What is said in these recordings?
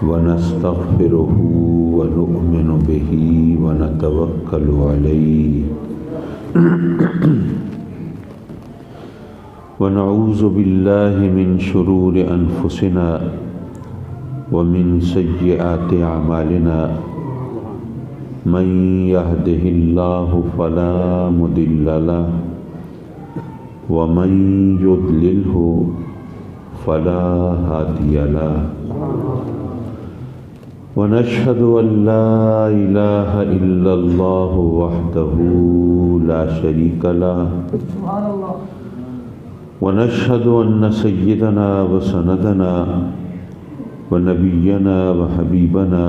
ونستغفره ونؤمن به ونتوكل عليه ونعوذ بالله من شرور أنفسنا ومن سيئات أعمالنا من يهده الله فلا مضل له ومن يضلله فلا هادي له ونشهد أن لا إله إلا الله وحده لا شريك له ونشهد أن سيدنا وسندنا ونبينا وحبيبنا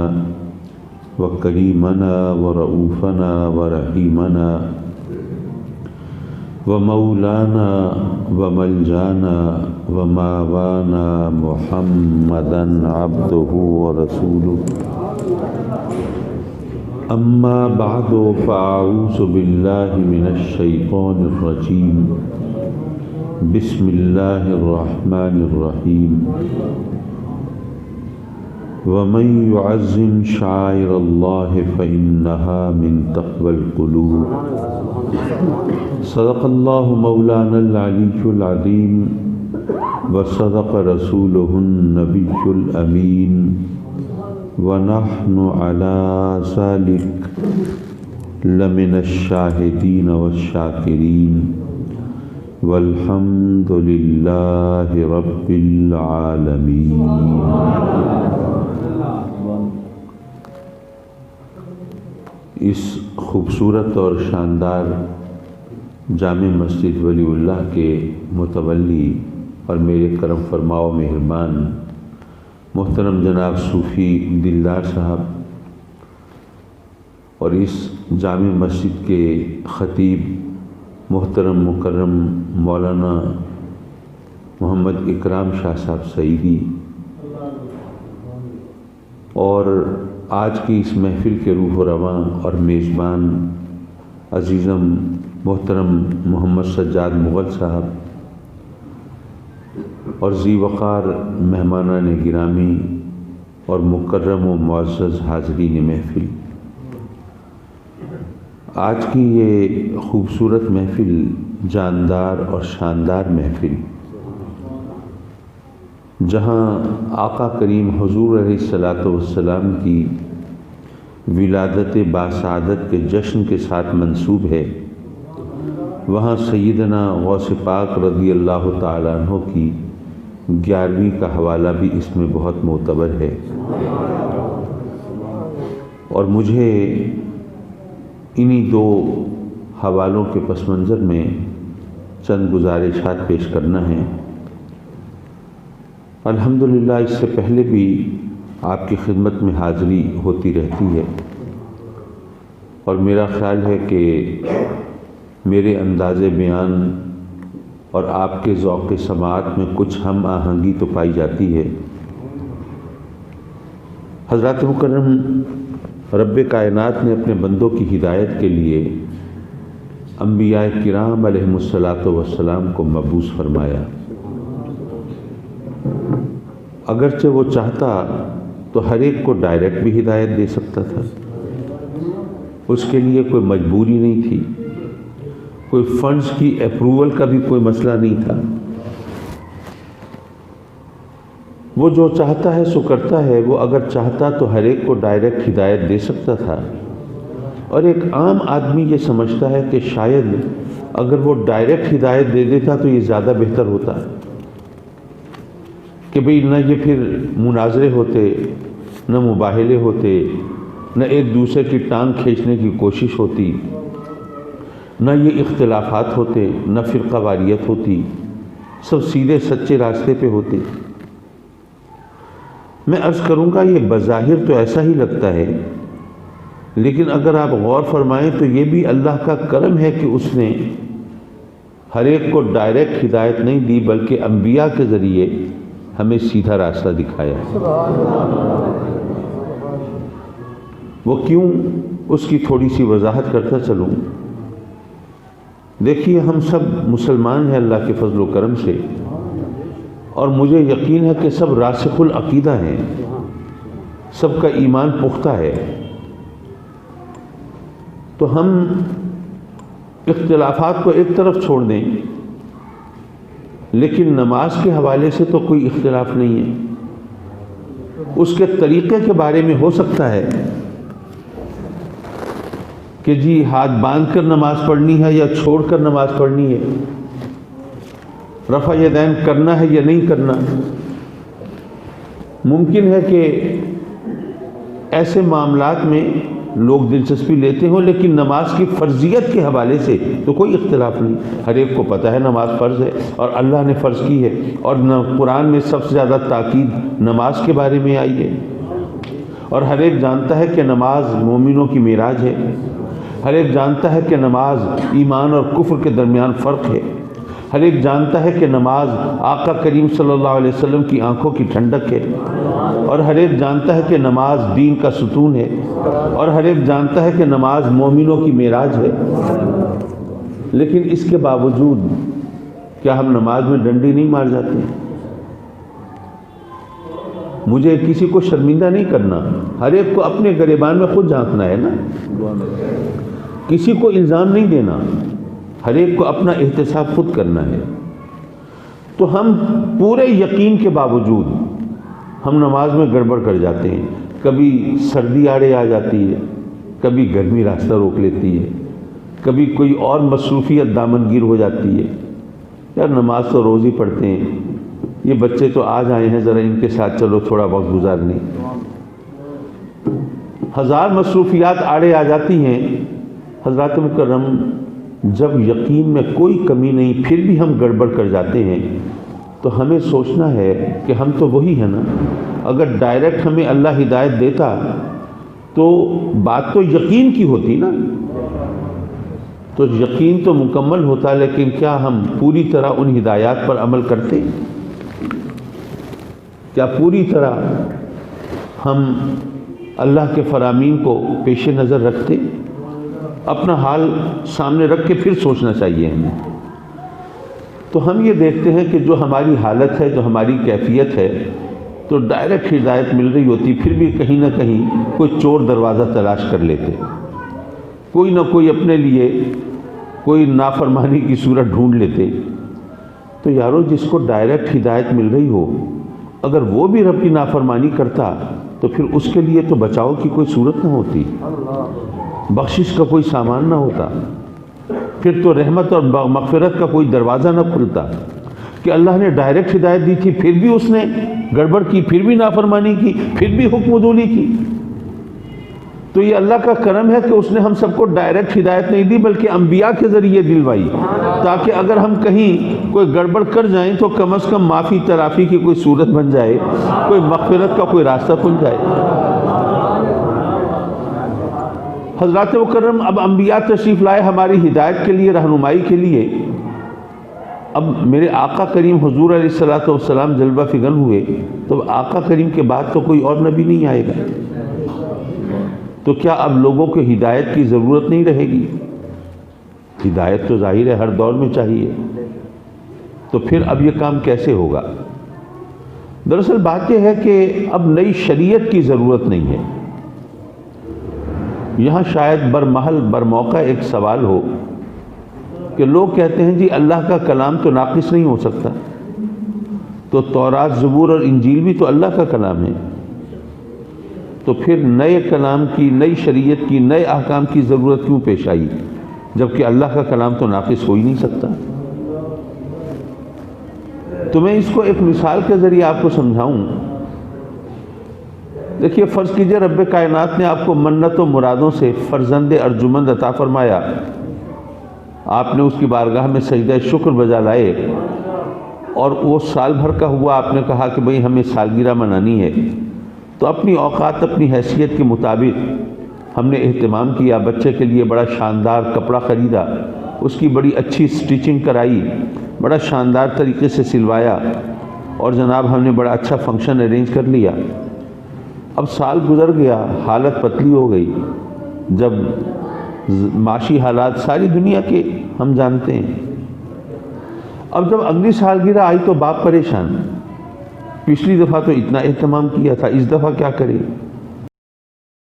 وكريمنا ورؤوفنا ورحيمنا ومولانا وملجانا وماوانا محمدا عبده ورسوله أما بعد فأعوذ بالله من الشيطان الرجيم بسم الله الرحمن الرحيم ومن يعظم شعائر الله فإنها من تقوى القلوب صدق الله مولانا العلي العظيم وصدق رسوله النبي الأمين ونحن على ذلك لمن الشاهدين والشاكرين والحمد لله رب العالمين. اس خوبصورت اور شاندار جامع مسجد ولی اللہ کے متولی اور میرے کرم فرما و مہربان محترم جناب صوفی دلدار صاحب اور اس جامع مسجد کے خطیب محترم مکرم مولانا محمد اکرام شاہ صاحب سعیدی اور آج کی اس محفل کے روح و رواں اور میزبان عزیزم محترم محمد سجاد مغل صاحب اور ذی وقار مہمانان گرامی اور مکرم و معزز حاضرین محفل، آج کی یہ خوبصورت محفل جاندار اور شاندار محفل جہاں آقا کریم حضور علیہ الصلاۃ والسلام کی ولادت باسعادت کے جشن کے ساتھ منسوب ہے، وہاں سیدنا غوث پاک رضی اللہ تعالیٰ عنہ کی 11ویں کا حوالہ بھی اس میں بہت معتبر ہے، اور مجھے انہی دو حوالوں کے پس منظر میں چند گزارشات پیش کرنا ہے۔ الحمدللہ اس سے پہلے بھی آپ کی خدمت میں حاضری ہوتی رہتی ہے، اور میرا خیال ہے کہ میرے انداز بیان اور آپ کے ذوق سماعت میں کچھ ہم آہنگی تو پائی جاتی ہے۔ حضرات مکرم رب کائنات نے اپنے بندوں کی ہدایت کے لیے انبیاء کرام علیہم الصلاۃ والسلام کو مبعوث فرمایا۔ اگرچہ وہ چاہتا تو ہر ایک کو ڈائریکٹ بھی ہدایت دے سکتا تھا، اس کے لیے کوئی مجبوری نہیں تھی، کوئی فنڈز کی اپروول کا بھی کوئی مسئلہ نہیں تھا، وہ جو چاہتا ہے سو کرتا ہے۔ وہ اگر چاہتا تو ہر ایک کو ڈائریکٹ ہدایت دے سکتا تھا، اور ایک عام آدمی یہ سمجھتا ہے کہ شاید اگر وہ ڈائریکٹ ہدایت دے دیتا تو یہ زیادہ بہتر ہوتا کہ بھئی نہ یہ پھر مناظرے ہوتے، نہ مباہلے ہوتے، نہ ایک دوسرے کی ٹانگ کھینچنے کی کوشش ہوتی، نہ یہ اختلافات ہوتے، نہ فرقہ واریت ہوتی، سب سیدھے سچے راستے پہ ہوتے۔ میں عرض کروں گا یہ بظاہر تو ایسا ہی لگتا ہے، لیکن اگر آپ غور فرمائیں تو یہ بھی اللہ کا کرم ہے کہ اس نے ہر ایک کو ڈائریکٹ ہدایت نہیں دی، بلکہ انبیاء کے ذریعے ہمیں سیدھا راستہ دکھایا۔ وہ کیوں، اس کی تھوڑی سی وضاحت کرتا چلوں۔ دیکھیے ہم سب مسلمان ہیں اللہ کے فضل و کرم سے، اور مجھے یقین ہے کہ سب راسخ العقیدہ ہیں، سب کا ایمان پختہ ہے، تو ہم اختلافات کو ایک طرف چھوڑ دیں، لیکن نماز کے حوالے سے تو کوئی اختلاف نہیں ہے۔ اس کے طریقے کے بارے میں ہو سکتا ہے کہ جی ہاتھ باندھ کر نماز پڑھنی ہے یا چھوڑ کر نماز پڑھنی ہے، رفع یدین کرنا ہے یا نہیں کرنا۔ ممکن ہے کہ ایسے معاملات میں لوگ دلچسپی لیتے ہوں، لیکن نماز کی فرضیت کے حوالے سے تو کوئی اختلاف نہیں۔ ہر ایک کو پتہ ہے نماز فرض ہے اور اللہ نے فرض کی ہے، اور قرآن میں سب سے زیادہ تاکید نماز کے بارے میں آئی ہے، اور ہر ایک جانتا ہے کہ نماز مومنوں کی معراج ہے، ہر ایک جانتا ہے کہ نماز ایمان اور کفر کے درمیان فرق ہے، ہر ایک جانتا ہے کہ نماز آقا کریم صلی اللہ علیہ وسلم کی آنکھوں کی ٹھنڈک ہے، اور ہر ایک جانتا ہے کہ نماز دین کا ستون ہے، اور ہر ایک جانتا ہے کہ نماز مومنوں کی معراج ہے۔ لیکن اس کے باوجود کیا ہم نماز میں ڈنڈی نہیں مار جاتے؟ مجھے کسی کو شرمندہ نہیں کرنا، ہر ایک کو اپنے گریبان میں خود جھانکنا ہے نا، کسی کو الزام نہیں دینا، ہر ایک کو اپنا احتساب خود کرنا ہے۔ تو ہم پورے یقین کے باوجود ہم نماز میں گڑبڑ کر جاتے ہیں، کبھی سردی آڑے آ جاتی ہے، کبھی گرمی راستہ روک لیتی ہے، کبھی کوئی اور مصروفیت دامنگیر ہو جاتی ہے۔ یار نماز تو روز ہی پڑھتے ہیں، یہ بچے تو آج آئے ہیں، ذرا ان کے ساتھ چلو تھوڑا وقت گزار لیں۔ ہزار مصروفیات آڑے آ جاتی ہیں۔ حضرات مکرم، جب یقین میں کوئی کمی نہیں پھر بھی ہم گڑبڑ کر جاتے ہیں تو ہمیں سوچنا ہے کہ ہم تو وہی ہیں نا۔ اگر ڈائریکٹ ہمیں اللہ ہدایت دیتا تو بات تو یقین کی ہوتی نا، تو یقین تو مکمل ہوتا، لیکن کیا ہم پوری طرح ان ہدایات پر عمل کرتے؟ کیا پوری طرح ہم اللہ کے فرامین کو پیش نظر رکھتے؟ اپنا حال سامنے رکھ کے پھر سوچنا چاہیے ہمیں۔ تو ہم یہ دیکھتے ہیں کہ جو ہماری حالت ہے، جو ہماری کیفیت ہے، تو ڈائریکٹ ہدایت مل رہی ہوتی، پھر بھی کہیں نہ کہیں کوئی چور دروازہ تلاش کر لیتے، کوئی نہ کوئی اپنے لیے کوئی نافرمانی کی صورت ڈھونڈ لیتے۔ تو یارو، جس کو ڈائریکٹ ہدایت مل رہی ہو، اگر وہ بھی رب کی نافرمانی کرتا تو پھر اس کے لیے تو بچاؤ کی کوئی صورت نہ ہوتی، بخشش کا کوئی سامان نہ ہوتا، پھر تو رحمت اور مغفرت کا کوئی دروازہ نہ کھلتا۔ کہ اللہ نے ڈائریکٹ ہدایت دی تھی، پھر بھی اس نے گڑبڑ کی، پھر بھی نافرمانی کی، پھر بھی حکم عدولی کی۔ تو یہ اللہ کا کرم ہے کہ اس نے ہم سب کو ڈائریکٹ ہدایت نہیں دی، بلکہ انبیاء کے ذریعے دلوائی، تاکہ اگر ہم کہیں کوئی گڑبڑ کر جائیں تو کم از کم معافی تلافی کی کوئی صورت بن جائے، کوئی مغفرت کا کوئی راستہ کھل جائے۔ حضرات مکرم، اب انبیاء تشریف لائے ہماری ہدایت کے لیے، رہنمائی کے لیے۔ اب میرے آقا کریم حضور علیہ الصلوۃ والسلام جلوہ فگن ہوئے، تو آقا کریم کے بعد تو کوئی اور نبی نہیں آئے گا، تو کیا اب لوگوں کو ہدایت کی ضرورت نہیں رہے گی؟ ہدایت تو ظاہر ہے ہر دور میں چاہیے، تو پھر اب یہ کام کیسے ہوگا؟ دراصل بات یہ ہے کہ اب نئی شریعت کی ضرورت نہیں ہے۔ یہاں شاید برمحل برموقع ایک سوال ہو کہ لوگ کہتے ہیں جی اللہ کا کلام تو ناقص نہیں ہو سکتا، تو تورات، زبور اور انجیل بھی تو اللہ کا کلام ہے، تو پھر نئے کلام کی، نئی شریعت کی، نئے احکام کی ضرورت کیوں پیش آئی، جبکہ اللہ کا کلام تو ناقص ہو ہی نہیں سکتا؟ تو میں اس کو ایک مثال کے ذریعے آپ کو سمجھاؤں۔ دیکھیے، فرض کیجئے رب کائنات نے آپ کو منت و مرادوں سے فرزند ارجمند عطا فرمایا، آپ نے اس کی بارگاہ میں سجدہ شکر بجا لائے، اور وہ سال بھر کا ہوا، آپ نے کہا کہ بھئی ہمیں سالگرہ منانی ہے، تو اپنی اوقات، اپنی حیثیت کے مطابق ہم نے اہتمام کیا، بچے کے لیے بڑا شاندار کپڑا خریدا، اس کی بڑی اچھی سٹیچنگ کرائی، بڑا شاندار طریقے سے سلوایا، اور جناب ہم نے بڑا اچھا فنکشن ارینج کر لیا۔ اب سال گزر گیا، حالت پتلی ہو گئی، جب معاشی حالات ساری دنیا کے ہم جانتے ہیں۔ اب جب اگلی سالگرہ آئی تو باپ پریشان، پچھلی دفعہ تو اتنا اہتمام کیا تھا، اس دفعہ کیا کرے؟